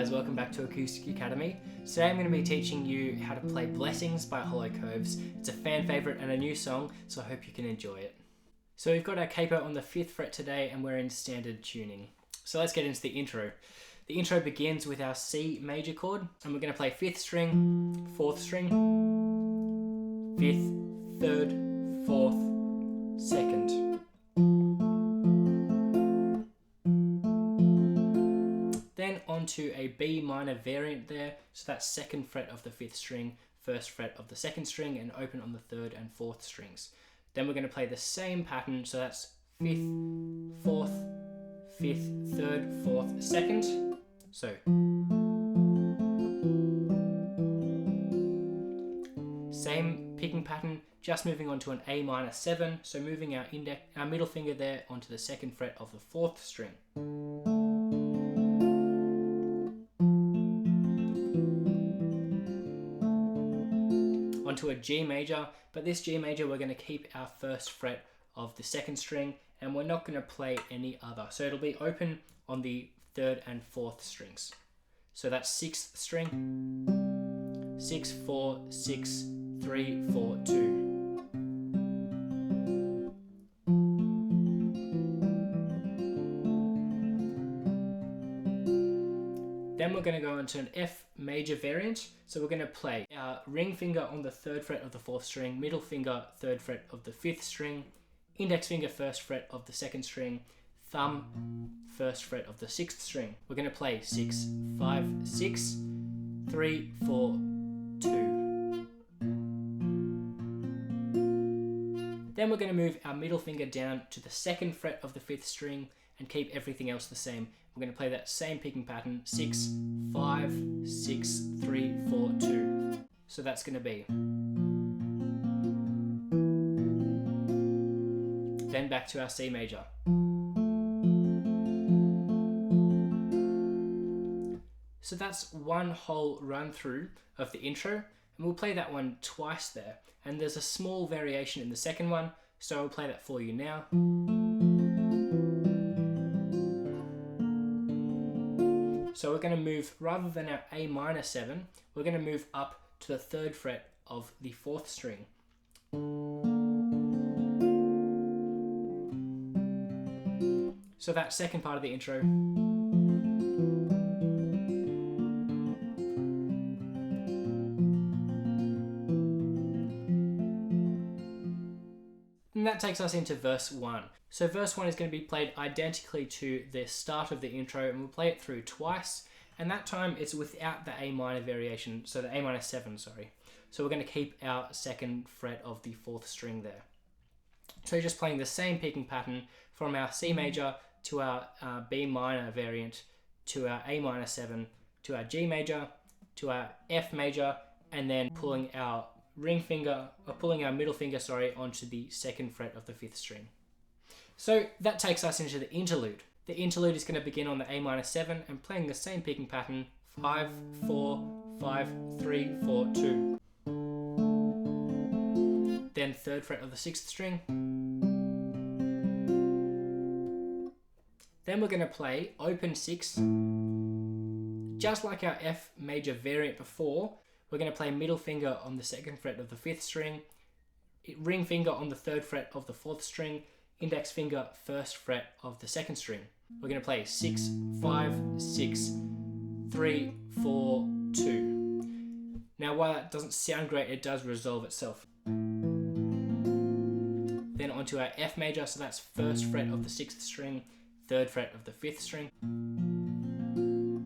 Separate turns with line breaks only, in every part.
guys, welcome back to Acoustic Academy. Today I'm going to be teaching you how to play Blessings by Hollow Coves. It's a fan favourite and a new song, so I hope you can enjoy it. So we've got our capo on the 5th fret today and we're in standard tuning. So let's get into the intro. The intro begins with our C major chord and we're going to play 5th string, 4th string, 5th, 3rd, 4th, 2nd. Then onto a B minor variant there, so that's 2nd fret of the 5th string, 1st fret of the 2nd string, and open on the 3rd and 4th strings. Then we're going to play the same pattern, so that's 5th, 4th, 5th, 3rd, 4th, 2nd. So same picking pattern, just moving on to an A minor 7, so moving our middle finger there onto the 2nd fret of the 4th string. Onto a G major, but this G major we're going to keep our 1st fret of the 2nd string and we're not going to play any other. So it'll be open on the 3rd and 4th strings. So that's 6th string, 6, 4, 6, 3, 4, 2. Then we're going to go into an F major variant. So we're going to play our ring finger on the 3rd fret of the 4th string, middle finger 3rd fret of the 5th string, index finger 1st fret of the 2nd string, thumb 1st fret of the 6th string. We're going to play 6, 5, 6, 3, 4, 2. Then we're going to move our middle finger down to the 2nd fret of the 5th string and keep everything else the same. We're going to play that same picking pattern, 6, 5, 6, 3, 4, 2. So that's going to be. Then back to our C major. So that's one whole run through of the intro, and we'll play that one twice there. And there's a small variation in the second one, so I'll play that for you now. So we're going to move, rather than our A minor 7, we're going to move up to the 3rd fret of the 4th string. So that second part of the intro. And that takes us into verse 1. So verse 1 is going to be played identically to the start of the intro, and we'll play it through twice, and that time it's without the A minor variation, so the A minor 7, sorry. So we're going to keep our 2nd fret of the 4th string there. So just playing the same picking pattern from our C major to our B minor variant, to our A minor 7, to our G major, to our F major, and then pulling our middle finger, onto the 2nd fret of the 5th string. So that takes us into the interlude. The interlude is going to begin on the A minor 7 and playing the same picking pattern, 5, 4, 5, 3, 4, 2. Then 3rd fret of the 6th string. Then we're going to play open 6. Just like our F major variant before, we're going to play middle finger on the 2nd fret of the 5th string, ring finger on the 3rd fret of the 4th string, index finger 1st fret of the 2nd string. We're going to play 6, 5, 6, 3, 4, 2. Now while that doesn't sound great, it does resolve itself. Then onto our F major, so that's 1st fret of the 6th string, 3rd fret of the 5th string.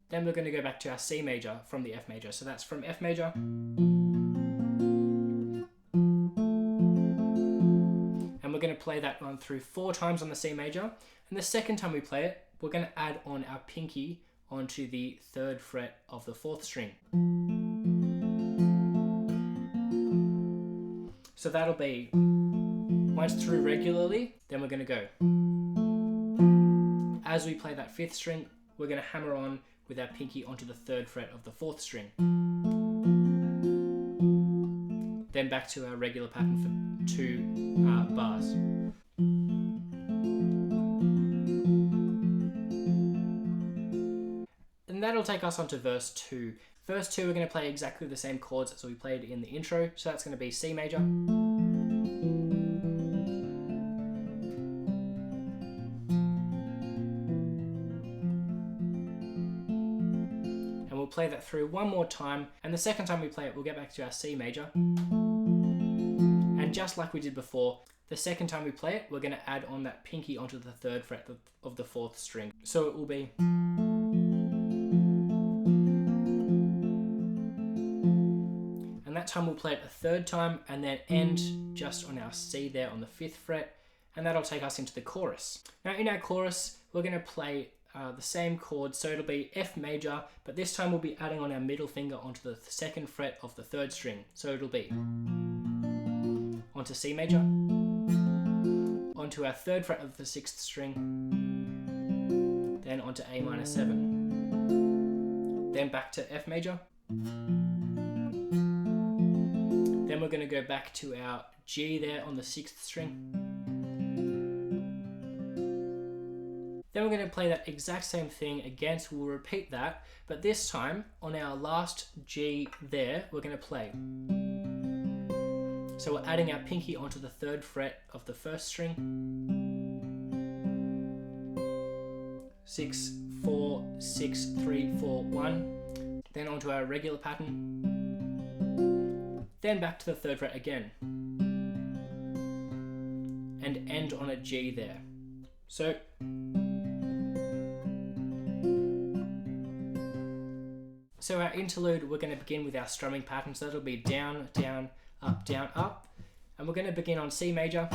Then we're going to go back to our C major from the F major, so that's from F major. And we're going to play that one through 4 times on the C major, and the second time we play it, we're going to add on our pinky onto the 3rd fret of the 4th string. So that'll be, once through regularly, then we're going to go. As we play that 5th string, we're going to hammer on with our pinky onto the 3rd fret of the 4th string. Then back to our regular pattern for 2 bars. And that that'll take us on to verse 2. Verse 2, we're going to play exactly the same chords as we played in the intro. So that's going to be C major. And we'll play that through one more time. And the second time we play it, we'll get back to our C major. And just like we did before, the second time we play it, we're going to add on that pinky onto the 3rd fret of the 4th string. So it will be... That time we'll play it a 3rd time and then end just on our C there on the 5th fret, and that'll take us into the chorus. Now in our chorus we're going to play the same chords, so it'll be F major, but this time we'll be adding on our middle finger onto the 2nd fret of the 3rd string. So it'll be onto C major, onto our 3rd fret of the 6th string, then onto A minor 7, then back to F major. Then we're going to go back to our G there on the 6th string. Then we're going to play that exact same thing again, so we'll repeat that, but this time on our last G there, we're going to play. So we're adding our pinky onto the 3rd fret of the 1st string. 6, 4, 6, 3, 4, 1. Then onto our regular pattern. Then back to the 3rd fret again. And end on a G there. So our interlude, we're going to begin with our strumming pattern. So that'll be down, down, up, down, up. And we're going to begin on C major,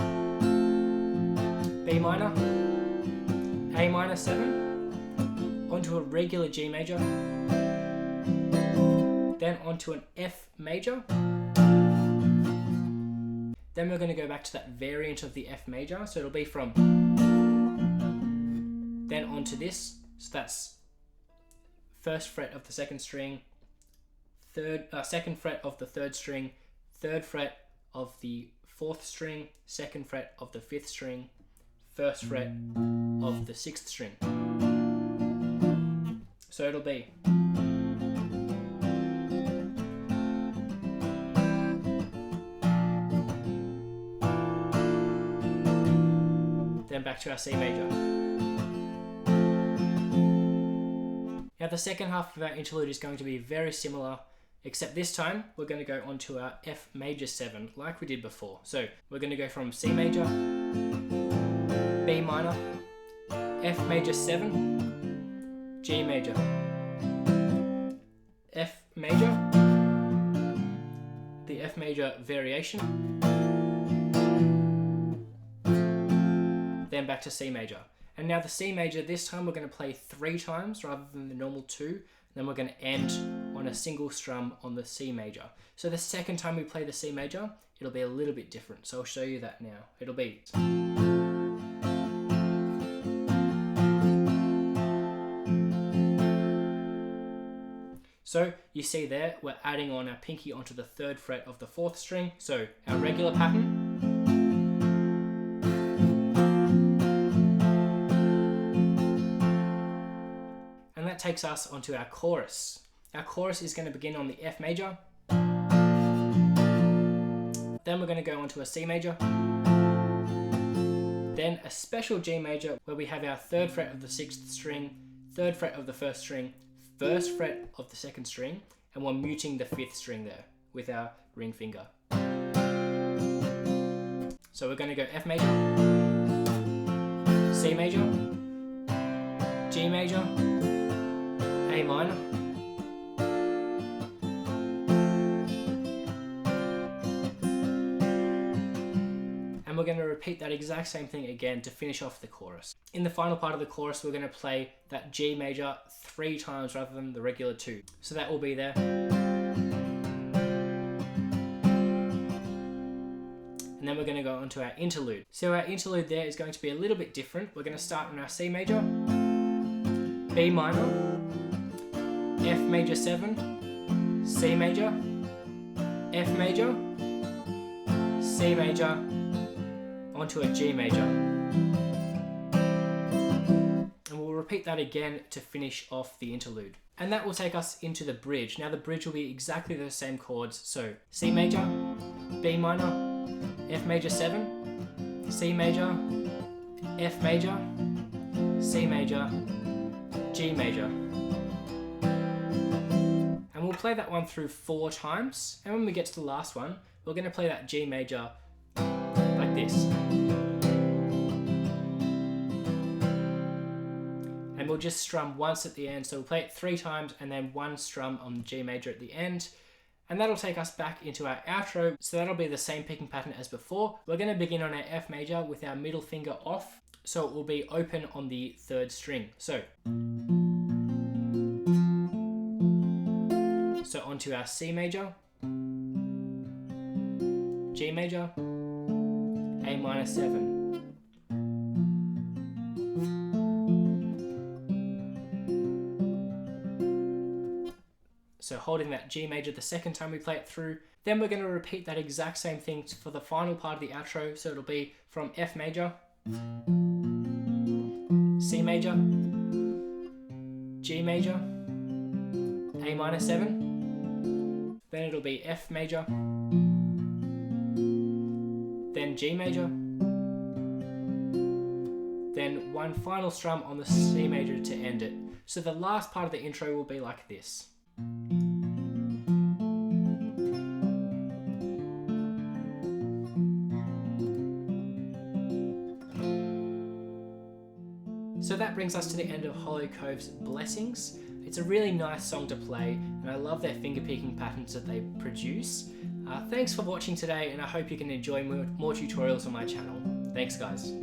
B minor, A minor 7, onto a regular G major, then onto an F major. Then we're going to go back to that variant of the F major. So it'll be from then onto this. So that's 1st fret of the 2nd string, 2nd fret of the 3rd string, 3rd fret of the 4th string, 2nd fret of the 5th string, 1st fret of the 6th string. So it'll be then back to our C major. Now the second half of our interlude is going to be very similar, except this time we're going to go onto our F major 7 like we did before. So we're going to go from C major, B minor, F major 7, G major, F major, the F major variation, then back to C major. And now the C major, this time we're going to play 3 times rather than the normal 2. Then we're going to end on a single strum on the C major. So the second time we play the C major, it'll be a little bit different. So I'll show you that now. It'll be... So you see there, we're adding on our pinky onto the 3rd fret of the 4th string. So our regular pattern. And that takes us onto our chorus. Our chorus is going to begin on the F major. Then we're going to go onto a C major. Then a special G major where we have our 3rd fret of the 6th string, 3rd fret of the 1st string, 1st fret of the 2nd string, and we're muting the 5th string there with our ring finger. So we're going to go F major, C major, G major, A minor, and we're going to repeat that exact same thing again to finish off the chorus. In the final part of the chorus, we're going to play that G major 3 times rather than the regular 2. So that will be there. And then we're going to go onto our interlude. So our interlude there is going to be a little bit different. We're going to start on our C major, B minor, F major 7, C major, F major, C major, onto a G major. And we'll repeat that again to finish off the interlude. And that will take us into the bridge. Now the bridge will be exactly the same chords. So C major, B minor, F major 7, C major, F major, C major, G major. And we'll play that one through 4 times. And when we get to the last one, we're going to play that G major like this. And we'll just strum once at the end. So we'll play it 3 times and then 1 strum on the G major at the end. And that'll take us back into our outro. So that'll be the same picking pattern as before. We're going to begin on our F major with our middle finger off. So it will be open on the 3rd string. So onto our C major, G major, A minor 7. So holding that G major the second time we play it through. Then we're going to repeat that exact same thing for the final part of the outro. So it'll be from F major, C major, G major, A minor 7. Then it'll be F major, then G major, then 1 final strum on the C major to end it. So the last part of the intro will be like this. So that brings us to the end of Hollow Coves' Blessings. It's a really nice song to play, and I love their finger picking patterns that they produce. Thanks for watching today, and I hope you can enjoy more tutorials on my channel. Thanks guys.